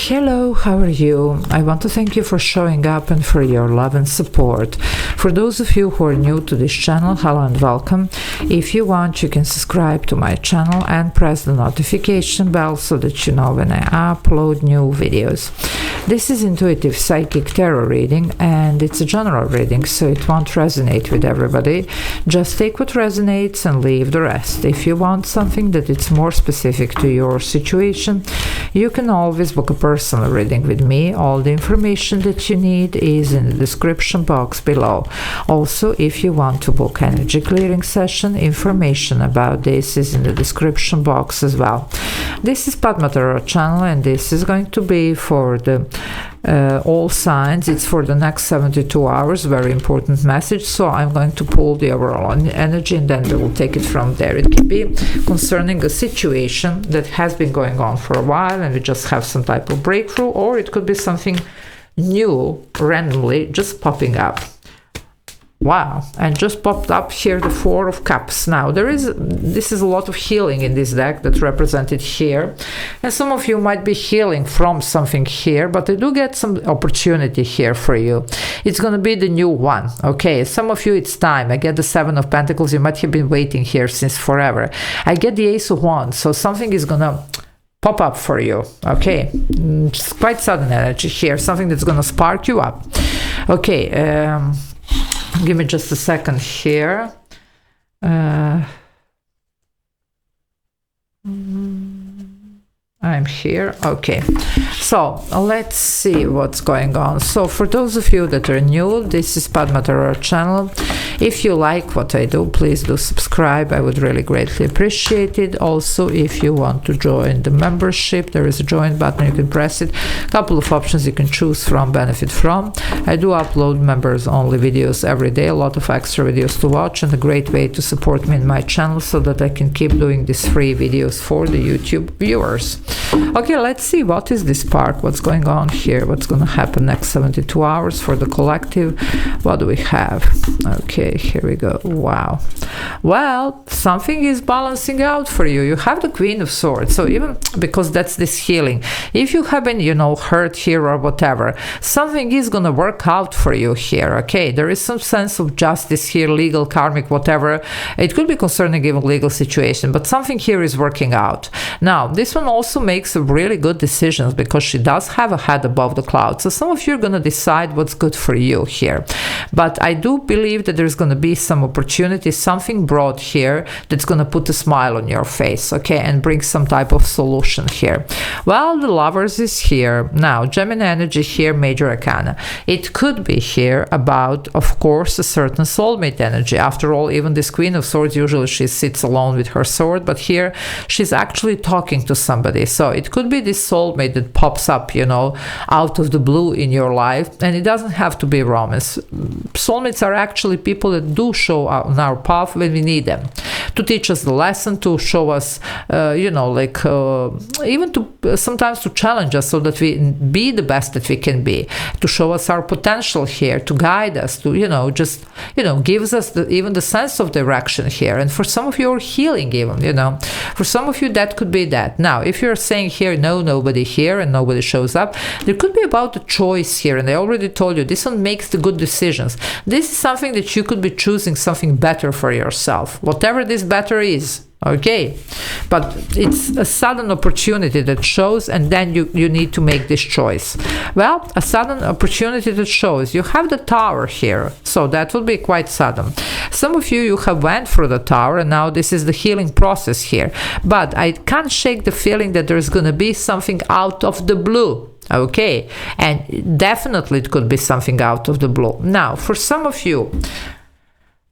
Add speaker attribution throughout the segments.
Speaker 1: Hello, how are you? I want to thank you for showing up and for your love and support. For those of you who are new to this channel, hello and welcome. If you want, you can subscribe to my channel and press the notification bell so that you know when I upload new videos. This is intuitive psychic tarot reading and it's a general reading, so it won't resonate with everybody. Just take what resonates and leave the rest. If you want something that it's more specific to your situation, you can always book a personal reading with me. All the information that you need is in the description box below. Also, if you want to book energy clearing session, information about this is in the description box as well. This is Padma Tarot channel and this is going to be for the all signs. It's for the next 72 hours. Very important message. So I'm going to pull the overall energy and then we will take it from there. It can be concerning a situation that has been going on for a while and we just have some type of breakthrough, or it could be something new randomly just popping up. Wow, and just popped up here the Four of Cups. Now this is a lot of healing in this deck that's represented here, and some of you might be healing from something here, but I do get some opportunity here for you. It's going to be the new one. Okay, some of you it's time. I get the Seven of Pentacles. You might have been waiting here since forever. I get the Ace of Wands, so something is gonna pop up for you. Okay, it's quite sudden energy here, something that's gonna spark you up. Okay, give me just a second here. I'm here. Okay, so let's see what's going on. So for those of you that are new, this is Padma Tarot channel. If you like what I do, please do subscribe. I would really greatly appreciate it. Also, if you want to join the membership, there is a join button. You can press it. A couple of options you can choose from, benefit from. I do upload members only videos every day, a lot of extra videos to watch, and a great way to support me in my channel so that I can keep doing these free videos for the YouTube viewers. Okay, let's see what is this spark, what's going on here, what's going to happen next 72 hours for the collective. What do we have? Okay, here we go. Wow. Well, something is balancing out for you. You have the Queen of Swords, so even because that's this healing, if you have been, hurt here or whatever, something is going to work out for you here. Okay, there is some sense of justice here, legal, karmic, whatever. It could be concerning even legal situation, but something here is working out. Now, this one also makes really good decisions because she does have a head above the clouds. So some of you are going to decide what's good for you here. But I do believe that there's going to be some opportunity, something brought here that's going to put a smile on your face, okay, and bring some type of solution here. Well, the Lovers is here. Now, Gemini energy here, Major Arcana. It could be here about, of course, a certain soulmate energy. After all, even this Queen of Swords, usually she sits alone with her sword, but here she's actually talking to somebody. So it could be this soulmate that pops up, out of the blue in your life, and it doesn't have to be romance. Soulmates are actually people that do show up on our path when we need them, to teach us the lesson, to show us, even to sometimes to challenge us so that we be the best that we can be, to show us our potential here, to guide us, to, gives us even the sense of direction here. And for some of you, are healing even, for some of you, that could be that. Now, if you're saying here, no, nobody here and nobody shows up, there could be about a choice here. And I already told you, this one makes the good decisions. This is something that you could be choosing something better for yourself, whatever this better is. Okay, but it's a sudden opportunity that shows, and then you need to make this choice. Well, a sudden opportunity that shows. You have the Tower here, so that will be quite sudden. Some of you have went through the Tower, and now this is the healing process here. But I can't shake the feeling that there's going to be something out of the blue. Okay, and definitely it could be something out of the blue. Now, for some of you,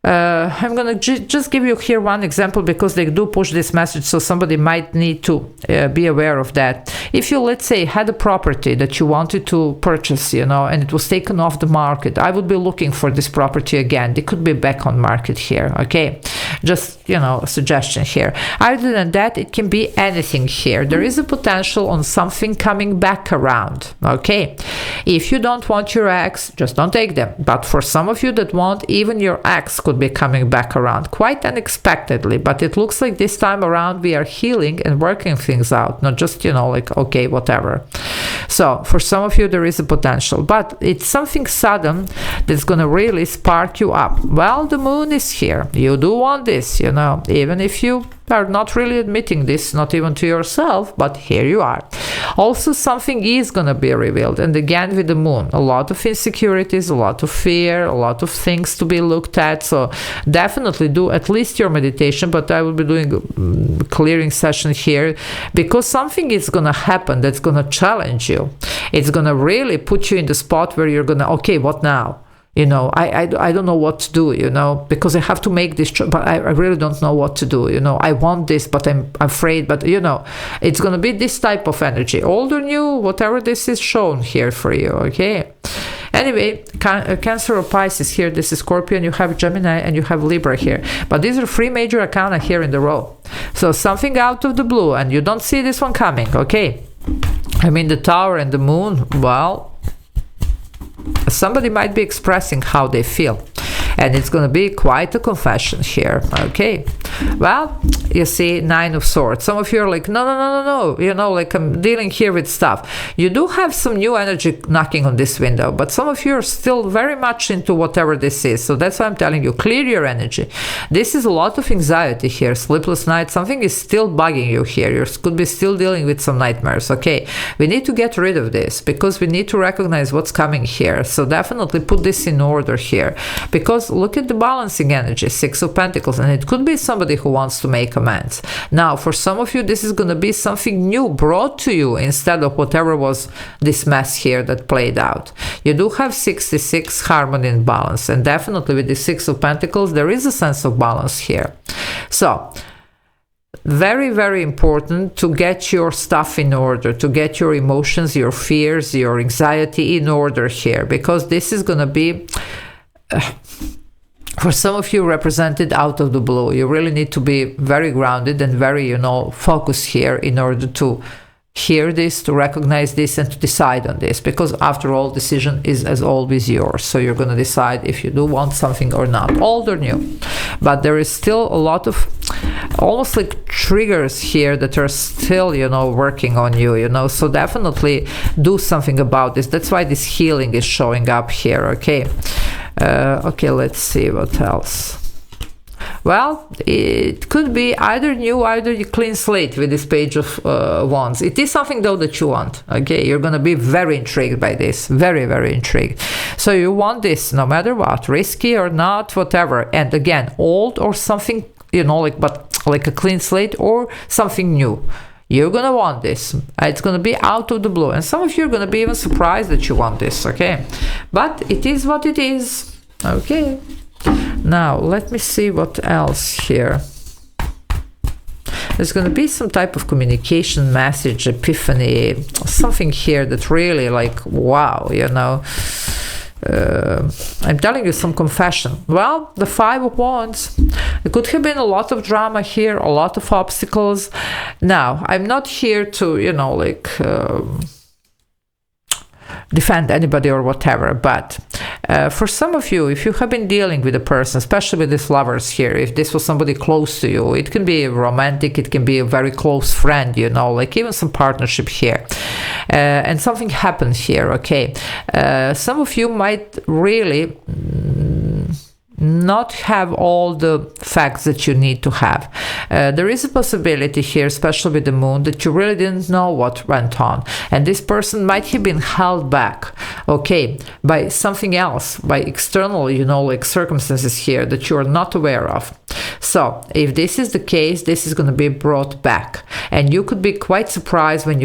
Speaker 1: I'm going to just give you here one example because they do push this message, so somebody might need to be aware of that. If you, let's say, had a property that you wanted to purchase, and it was taken off the market, I would be looking for this property again. They could be back on market here, okay? Just, a suggestion here. Other than that, it can be anything here. There is a potential on something coming back around, okay? If you don't want your ex, just don't take them. But for some of you that want, even your ex could be coming back around quite unexpectedly, but it looks like this time around we are healing and working things out, not just, okay, whatever. So for some of you, there is a potential, but it's something sudden that's going to really spark you up. Well, the moon is here. You do want this, you know, even if you are not really admitting this, not even to yourself, but here you are. Also, something is going to be revealed. And again, with the moon, a lot of insecurities, a lot of fear, a lot of things to be looked at. So definitely do at least your meditation, but I will be doing a clearing session here, because something is going to happen that's going to challenge you. It's going to really put you in the spot where you're going to, okay, what now? You know, I don't know what to do, you know, because I have to make this choice, but I really don't know what to do, you know. I want this, but I'm afraid, but, you know, it's going to be this type of energy. Old or new, whatever this is shown here for you, okay? Anyway, Cancer or Pisces here, this is Scorpion, you have Gemini, and you have Libra here. But these are 3 major arcana here in the row. So something out of the blue, and you don't see this one coming, okay? I mean, the Tower and the Moon, well, somebody might be expressing how they feel, and it's going to be quite a confession here, okay? Well, you see, 9 of Swords. Some of you are like, no, you know, like, I'm dealing here with stuff. You do have some new energy knocking on this window, but some of you are still very much into whatever this is. So that's why I'm telling you, clear your energy. This is a lot of anxiety here, sleepless nights. Something is still bugging you here. You could be still dealing with some nightmares, okay? We need to get rid of this, because we need to recognize what's coming here. So definitely put this in order here, because look at the balancing energy, 6 of Pentacles, and it could be somebody who wants to make amends. Now, for some of you, this is going to be something new brought to you instead of whatever was this mess here that played out. You do have 66, harmony and balance, and definitely with the 6 of Pentacles, there is a sense of balance here. So, very, very important to get your stuff in order, to get your emotions, your fears, your anxiety in order here, because this is going to be... for some of you, represented out of the blue. You really need to be very grounded and very, you know, focused here in order to hear this, to recognize this, and to decide on this, because after all, decision is as always yours. So you're going to decide if you do want something or not, old or new. But there is still a lot of almost like triggers here that are still, you know, working on you, you know. So definitely do something about this. That's why this healing is showing up here, okay? Okay, let's see what else. Well, it could be either new, either you clean slate with this Page of Wands. It is something though that you want, okay? You're going to be very intrigued by this, very, very intrigued. So you want this no matter what, risky or not, whatever. And again, old or something, you know, like, but like a clean slate or something new. You're going to want this. It's going to be out of the blue. And some of you are going to be even surprised that you want this, okay? But it is what it is, okay? Now, let me see what else here. There's going to be some type of communication, message, epiphany, something here that really like, wow, you know. I'm telling you some confession. Well, the 5 of Wands. It could have been a lot of drama here, a lot of obstacles. Now, I'm not here to, you know, like defend anybody or whatever, but for some of you, if you have been dealing with a person, especially with these lovers here, if this was somebody close to you, it can be romantic, it can be a very close friend, you know, like even some partnership here, and something happened here, okay? Some of you might really not have all the facts that you need to have. There is a possibility here, especially with the moon, that you really didn't know what went on, and this person might have been held back, okay, by something else, by external, you know, like circumstances here that you are not aware of. So if this is the case, this is going to be brought back, and you could be quite surprised when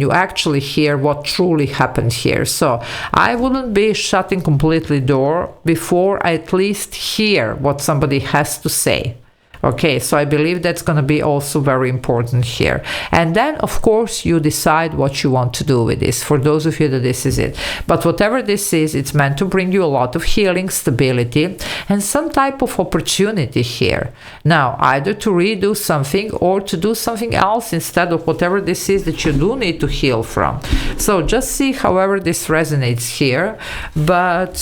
Speaker 1: you actually hear what truly happened here. So I wouldn't be shutting completely door before I at least hear what somebody has to say. Okay, so I believe that's going to be also very important here. And then, of course, you decide what you want to do with this, for those of you that this is it. But whatever this is, it's meant to bring you a lot of healing, stability, and some type of opportunity here. Now, either to redo something or to do something else instead of whatever this is that you do need to heal from. So just see however this resonates here. But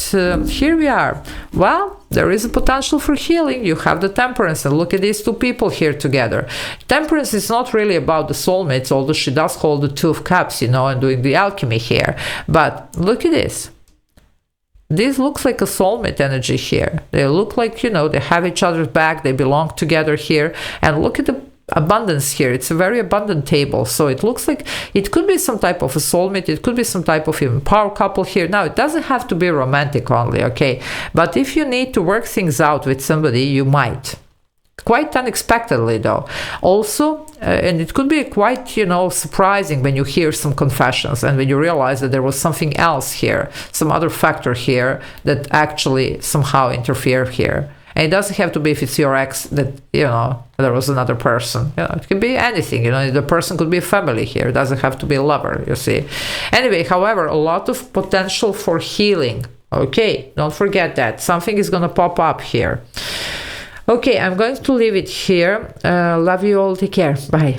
Speaker 1: here we are. Well, there is a potential for healing. You have the Temperance, and look at these two people here together. Temperance is not really about the soulmates, although she does hold the Two of Cups, you know, and doing the alchemy here. But look at this. This looks like a soulmate energy here. They look like, you know, they have each other's back, they belong together here. And look at the abundance here. It's a very abundant table. So it looks like it could be some type of a soulmate. It could be some type of even power couple here. Now, it doesn't have to be romantic only, okay? But if you need to work things out with somebody, you might. Quite unexpectedly, though. Also, and it could be quite, you know, surprising when you hear some confessions and when you realize that there was something else here, some other factor here that actually somehow interfered here. And it doesn't have to be if it's your ex that, you know, there was another person. You know, it could be anything. You know, the person could be a family here. It doesn't have to be a lover, you see. Anyway, however, a lot of potential for healing. Okay, don't forget that. Something is going to pop up here. Okay, I'm going to leave it here. Love you all. Take care. Bye.